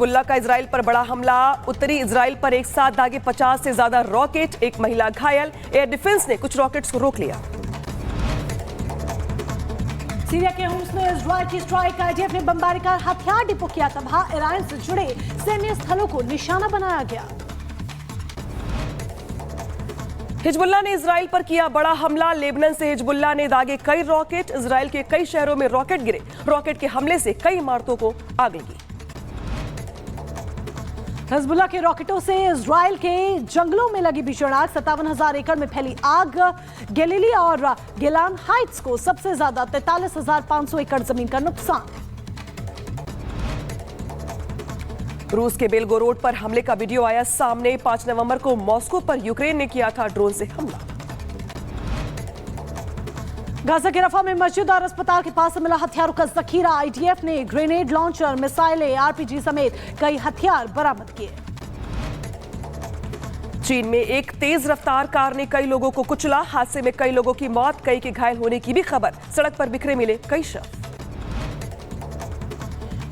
Hezbollah का Israel पर बड़ा हमला। उत्तरी इजराइल पर एक साथ दागे 50 से ज्यादा रॉकेट, एक महिला घायल। एयर डिफेंस ने कुछ रॉकेट्स को रोक लिया। सीरिया के होम्स में इजराइल की स्ट्राइक, आईडीएफ ने बमबारी कर हथियार डिपो किया तबाह। ईरान से जुड़े सैन्य स्थलों को निशाना बनाया गया। हिजबुल्लाह ने इजराइल पर किया बड़ा हमला। लेबनान से हिजबुल्लाह ने दागे कई रॉकेट। इजराइल के कई शहरों में रॉकेट गिरे। रॉकेट के हमले से कई इमारतों को आग लगी। हिजबुल्लाह के रॉकेटों से इजराइल के जंगलों में लगी भीषण आग। 57,000 एकड़ में फैली आग। गैलीली और गेलान हाइट्स को सबसे ज्यादा 43,500 एकड़ जमीन का नुकसान। रूस के बेलगोरोड पर हमले का वीडियो आया सामने। 5 नवंबर को मॉस्को पर यूक्रेन ने किया था ड्रोन से हमला। गाजा के रफा में मस्जिद और अस्पताल के पास से मिला हथियारों का जखीरा। आईडीएफ ने ग्रेनेड लॉन्चर, मिसाइलें, आरपीजी समेत कई हथियार बरामद किए। चीन में एक तेज रफ्तार कार ने कई लोगों को कुचला। हादसे में कई लोगों की मौत, कई के घायल होने की भी खबर। सड़क पर बिखरे मिले कई शव।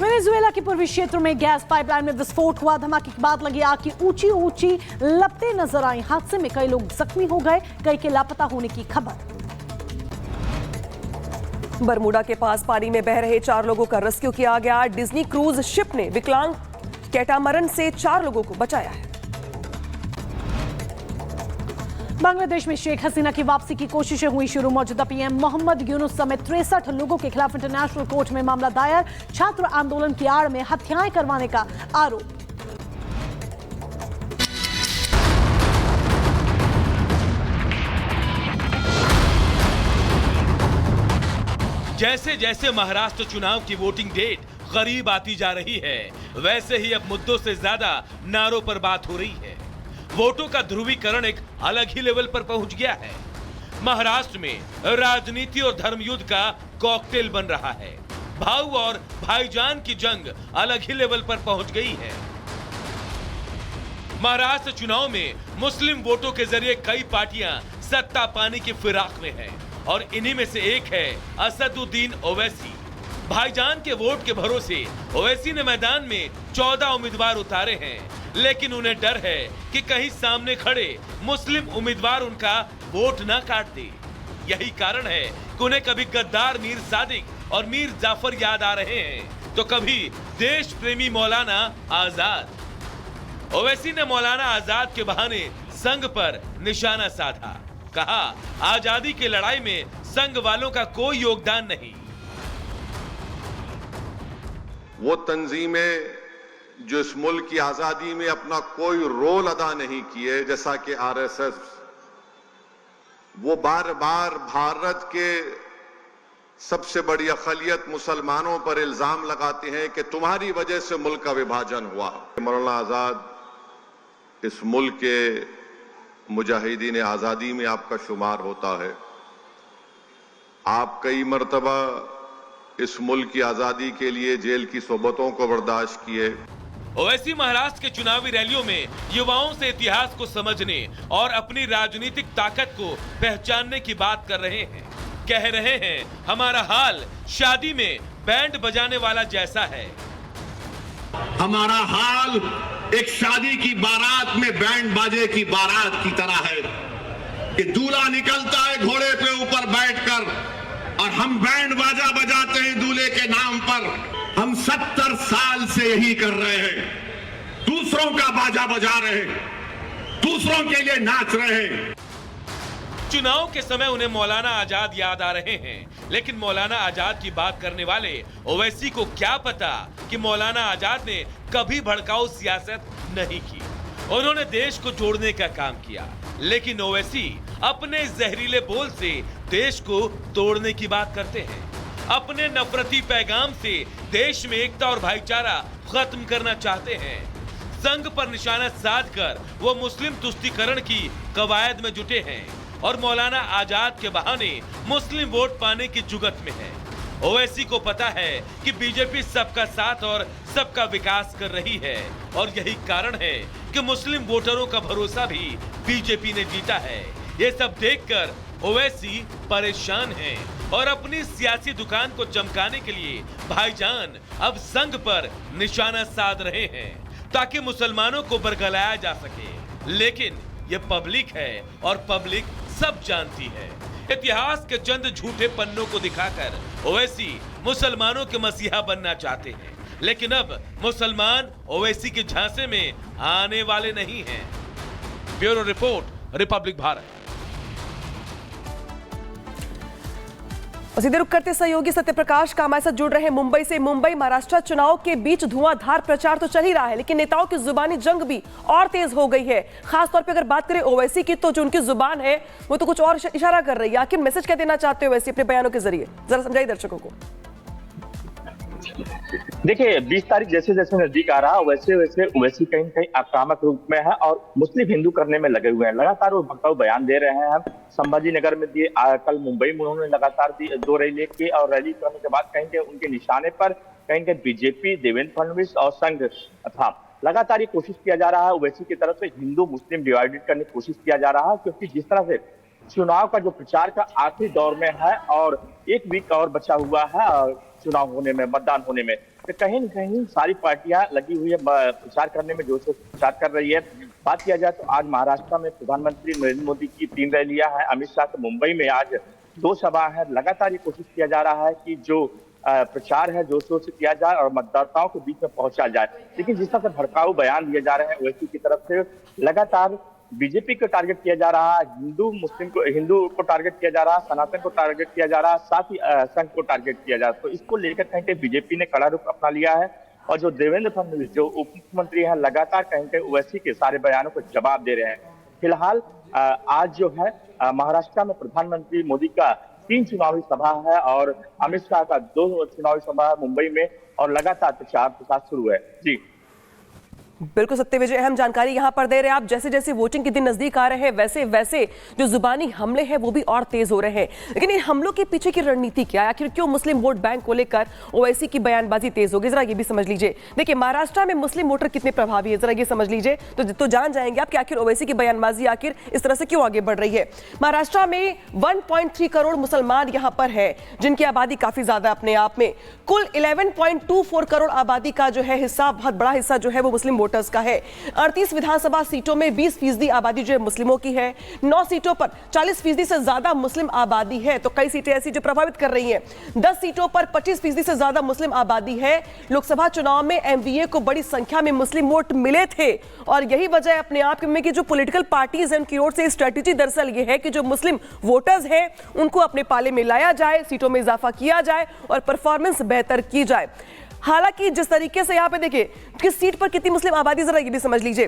वेनेजुएला के पूर्वी क्षेत्रों में गैस पाइपलाइन में विस्फोट हुआ। धमाके के बाद लगी आग की ऊंची ऊंची लपटें नजर आई। हादसे में कई लोग जख्मी हो गए, कई के लापता होने की खबर। बरमूडा के पास पानी में बह रहे 4 लोगों का रेस्क्यू किया गया। डिज्नी क्रूज शिप ने विकलांग कैटामरन से 4 लोगों को बचाया है। बांग्लादेश में शेख हसीना की वापसी की कोशिशें हुई शुरू। मौजूदा पीएम मोहम्मद यूनुस समेत 63 लोगों के खिलाफ इंटरनेशनल कोर्ट में मामला दायर। छात्र आंदोलन की आड़ में हत्याएं करवाने का आरोप। जैसे जैसे महाराष्ट्र चुनाव की वोटिंग डेट करीब आती जा रही है, वैसे ही अब मुद्दों से ज्यादा नारों पर बात हो रही है। वोटों का ध्रुवीकरण एक अलग ही लेवल पर पहुंच गया है। महाराष्ट्र में राजनीति और धर्म युद्ध का कॉकटेल बन रहा है। भाऊ और भाईजान की जंग अलग ही लेवल पर पहुंच गई है। महाराष्ट्र चुनाव में मुस्लिम वोटों के जरिए कई पार्टियां सत्ता पाने की फिराक में हैं और इन्हीं में से एक है असदुद्दीन ओवैसी। भाईजान के वोट के भरोसे ओवैसी ने मैदान में 14 उम्मीदवार उतारे हैं, लेकिन उन्हें डर है कि कहीं सामने खड़े मुस्लिम उम्मीदवार उनका वोट ना काट दे। यही कारण है कि उन्हें कभी गद्दार मीर सादिक और मीर जाफर याद आ रहे हैं, तो कभी देश प्रेमी मौलाना आजाद। ओवैसी ने मौलाना आजाद के बहाने संघ पर निशाना साधा। कहा, आजादी की लड़ाई में संघ वालों का कोई योगदान नहीं। वो तंजीमें जो इस मुल्क की आजादी में अपना कोई रोल अदा नहीं किए, जैसा कि आरएसएस, वो बार बार भारत के सबसे बड़ी अक़लियत मुसलमानों पर इल्जाम लगाते हैं कि तुम्हारी वजह से मुल्क का विभाजन हुआ। मौलाना आजाद इस मुल्क के मुजाहिदीन आजादी में आपका शुमार होता है। आप कई मर्तबा इस मुल्क की आजादी के लिए जेल की सोबतों को बर्दाश्त किए। ओवैसी महाराष्ट्र के चुनावी रैलियों में युवाओं से इतिहास को समझने और अपनी राजनीतिक ताकत को पहचानने की बात कर रहे हैं। कह रहे हैं, हमारा हाल शादी में बैंड बजाने वाला जैसा है। हमारा हाल एक शादी की बारात में बैंड बाजे की बारात की तरह है कि दूल्हा निकलता है घोड़े पे ऊपर बैठकर और हम बैंड बाजा बजाते हैं दूल्हे के नाम पर। हम 70 साल से यही कर रहे हैं, दूसरों का बाजा बजा रहे हैं, दूसरों के लिए नाच रहे हैं। चुनाव के समय उन्हें मौलाना आजाद याद आ रहे हैं, लेकिन मौलाना आजाद की बात करने वाले ओवैसी को क्या पता कि मौलाना आजाद ने कभी भड़काऊ सियासत नहीं की। उन्होंने देश को जोड़ने का काम किया, लेकिन ओवैसी अपने जहरीले बोल से देश को तोड़ने की बात करते हैं। अपने नफरती पैगाम से देश में एकता और भाईचारा खत्म करना चाहते हैं। संघ पर निशाना साधकर वो मुस्लिम तुष्टीकरण की कवायद में जुटे हैं और मौलाना आजाद के बहाने मुस्लिम वोट पाने की जुगत में है। ओवैसी को पता है कि बीजेपी सबका साथ और सबका विकास कर रही है और यही कारण है कि मुस्लिम वोटरों का भरोसा भी बीजेपी ने जीता है। ये सब देखकर ओवैसी परेशान हैं। और अपनी सियासी दुकान को चमकाने के लिए भाईजान अब संघ पर निशाना साध रहे हैं ताकि मुसलमानों को बरगलाया जा सके। लेकिन ये पब्लिक है और पब्लिक सब जानती है। इतिहास के चंद झूठे पन्नों को दिखाकर ओवैसी मुसलमानों के मसीहा बनना चाहते हैं, लेकिन अब मुसलमान ओवैसी के झांसे में आने वाले नहीं हैं। Bureau report, Republic Bharat. सीधे रुक करते सहयोगी सत्यप्रकाश का हमारे साथ जुड़ रहे हैं मुंबई से। मुंबई महाराष्ट्र चुनाव के बीच धुआंधार प्रचार तो चल ही रहा है, लेकिन नेताओं की जुबानी जंग भी और तेज हो गई है। खासतौर पे अगर बात करें ओवैसी की, तो जो उनकी जुबान है वो तो कुछ और इशारा कर रही है। आखिर मैसेज क्या देना चाहते हो ओवैसी अपने बयानों के जरिए, जरा समझाइए दर्शकों को। देखिए 20 तारीख जैसे जैसे नजदीक आ रहा है वैसे वैसे ओवैसी कहीं न कहीं आक्रामक रूप में है और मुस्लिम हिंदू करने में लगे हुए हैं। लगातार वो भड़काऊ बयान दे रहे हैं। संभाजी नगर में दिए, कल मुंबई में उन्होंने लगातार 2 रैली की और रैली करने के बाद कहीं उनके निशाने पर कहीं बीजेपी, देवेंद्र फडणवीस और संघ था। लगातार ये कोशिश किया जा रहा है ओवैसी की तरफ से हिंदू मुस्लिम डिवाइडेड करने की कोशिश किया जा रहा है, क्योंकि जिस तरह से चुनाव का जो प्रचार का आखिरी दौर में है और 1 वीक और बचा हुआ है चुनाव होने में, मतदान होने में, तो कहीं न कहीं सारी पार्टियां लगी हुई है प्रचार करने में, जोर से प्रचार कर रही है। बात किया जाए तो आज महाराष्ट्र में प्रधानमंत्री नरेंद्र मोदी की 3 रैलियां हैं। अमित शाह तो मुंबई में आज 2 सभा है। लगातार ये कोशिश किया जा रहा है कि जो प्रचार है जोर शोर से किया जाए और मतदाताओं के बीच में पहुंचा जाए। लेकिन जिस तरह से भड़काऊ बयान दिए जा रहे हैं ओवैसी की तरफ से, लगातार बीजेपी को टारगेट किया जा रहा है, हिंदू को टारगेट किया जा रहा है, सनातन को टारगेट किया जा रहा है, साथ ही संघ को टारगेट किया जा रहा है। तो इसको लेकर कहीं बीजेपी ने कड़ा रुख अपना लिया है और जो देवेंद्र फडणवीस जो उप मुख्यमंत्री हैं लगातार कहीं ओवैसी के सारे बयानों को जवाब दे रहे हैं। फिलहाल आज जो है महाराष्ट्र में प्रधानमंत्री मोदी का 3 चुनावी सभा है और अमित शाह का 2 चुनावी सभा है मुंबई में और लगातार प्रचार शुरू है। जी बिल्कुल सत्यविजय, अहम जानकारी यहां पर दे रहे हैं आप। जैसे जैसे वोटिंग के दिन नजदीक आ रहे हैं वैसे वैसे जो जुबानी हमले हैं वो भी और तेज हो रहे हैं। लेकिन इन हमलों के पीछे की रणनीति क्या है? आखिर क्यों मुस्लिम वोट बैंक को लेकर ओवैसी की बयानबाजी तेज हो गई, जरा ये भी समझ लीजिए। देखिए महाराष्ट्र में मुस्लिम वोटर कितने प्रभावी है, जरा ये समझ लीजिए तो जान जाएंगे आप कि आखिर ओवैसी की बयानबाजी आखिर इस तरह से क्यों आगे बढ़ रही है। महाराष्ट्र में 1.3 करोड़ मुसलमान यहां पर है, जिनकी आबादी काफी ज्यादा अपने आप में। कुल 11.24 करोड़ आबादी का जो है हिस्सा, बहुत बड़ा हिस्सा जो है वो मुस्लिम वोटर्स का है। 38 विधानसभा सीटों में 20% आबादी जो है मुस्लिमों की है। 9 सीटों पर 40% से ज्यादा मुस्लिम आबादी है, तो कई सीटें ऐसी जो प्रभावित कर रही हैं। 10 सीटों पर 25% से ज्यादा मुस्लिम आबादी है। लोकसभा चुनाव में एमवीए को बड़ी संख्या में मुस्लिम वोट मिले थे और यही वजह है अपने आप में कि जो पॉलिटिकल पार्टीज हैं उनकी ओर से स्ट्रेटेजी दरअसल ये है कि जो मुस्लिम वोटर्स हैं उनको अपने पाले में लाया जाए, सीटों में इजाफा किया जाए और परफॉर्मेंस बेहतर की जाए। हालांकि जिस तरीके से यहाँ पे देखिए किस सीट पर कितनी मुस्लिम आबादी, जरा ये भी समझ लीजिए।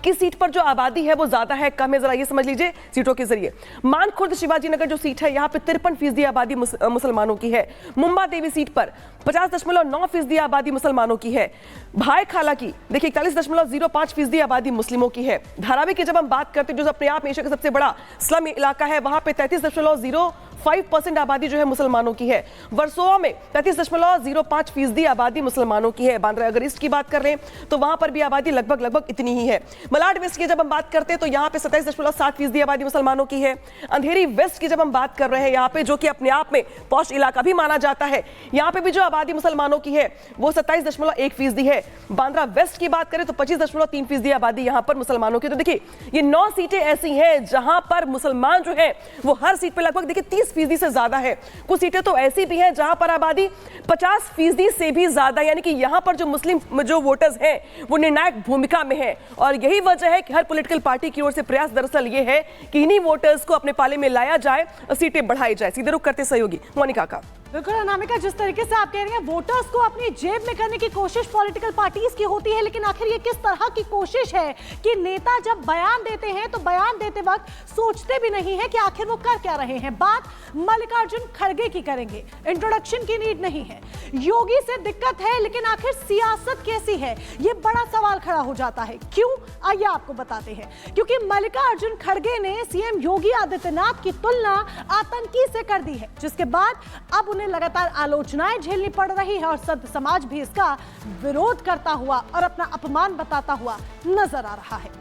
किस सीट पर जो आबादी है वो ज्यादा है कम है, जरा ये समझ लीजिए सीटों के जरिए। मानखुर्द शिवाजी नगर जो सीट है यहाँ पे 53% आबादी मुसलमानों की है। मुंबा देवी सीट पर 50.9% आबादी मुसलमानों की है। भाई खाला की देखिए 41.05% आबादी मुस्लिमों की है। धारावी की जब हम बात करते हैं जो अपने आप में एशिया का सबसे बड़ा स्लम इलाका है, वहां पे 33.05% आबादी जो है मुसलमानों की है। वर्सोवा में 33.05% आबादी मुसलमानों की है। बांद्रा अगर ईस्ट की बात कर रहे हैं तो वहां पर भी आबादी लगभग इतनी ही है। मलाड वेस्ट की जब हम बात करते हैं तो यहाँ पे 27.7% आबादी मुसलमानों की है। अंधेरी वेस्ट की जब हम बात कर रहे हैं यहाँ पे, जो कि अपने आप में पॉश इलाका भी माना जाता है, यहाँ पे भी जो आबादी मुसलमानों की है वो 27.1% है। बांद्रा वेस्ट की बात करें तो 25.3% आबादी यहाँ पर मुसलमानों की। तो देखिए ये 9 सीटें ऐसी हैं जहां पर मुसलमान जो है वो हर सीट पे लगभग देखिए 30% से ज्यादा है। कुछ सीटें तो ऐसी भी हैं जहां पर आबादी 50% से भी ज्यादा, यानी कि यहां पर जो मुस्लिम जो वोटर्स हैं वो निर्णायक भूमिका में है। और यही वजह है कि हर पॉलिटिकल पार्टी की ओर से प्रयास दरअसल ये है कि इन्हीं वोटर्स को अपने पाले में लाया जाए और सीटें बढ़ाई जाए। सीधे रुख करते सहयोगी मोनिका का। बिल्कुल अनामिका, जिस तरीके से आप कह रही हैं वोटर्स को अपनी जेब में करने की कोशिश पॉलिटिकल पार्टीज की होती है, लेकिन आखिर ये किस तरह की कोशिश है कि नेता जब बयान देते हैं तो बयान देते वक्त सोचते भी नहीं है कि आखिर वो कर क्या रहे हैं। बात मल्लिकार्जुन खड़गे की करेंगे, इंट्रोडक्शन की नीड नहीं है। योगी से दिक्कत है, लेकिन आखिर सियासत कैसी है ये बड़ा सवाल खड़ा हो जाता है। क्यों, आइए आपको बताते हैं। क्योंकि मल्लिकार्जुन खड़गे ने सीएम योगी आदित्यनाथ की तुलना आतंकी से कर दी है, जिसके बाद अब उन्हें लगातार आलोचनाएं झेलनी पड़ रही है और संत समाज भी इसका विरोध करता हुआ और अपना अपमान बताता हुआ नजर आ रहा है।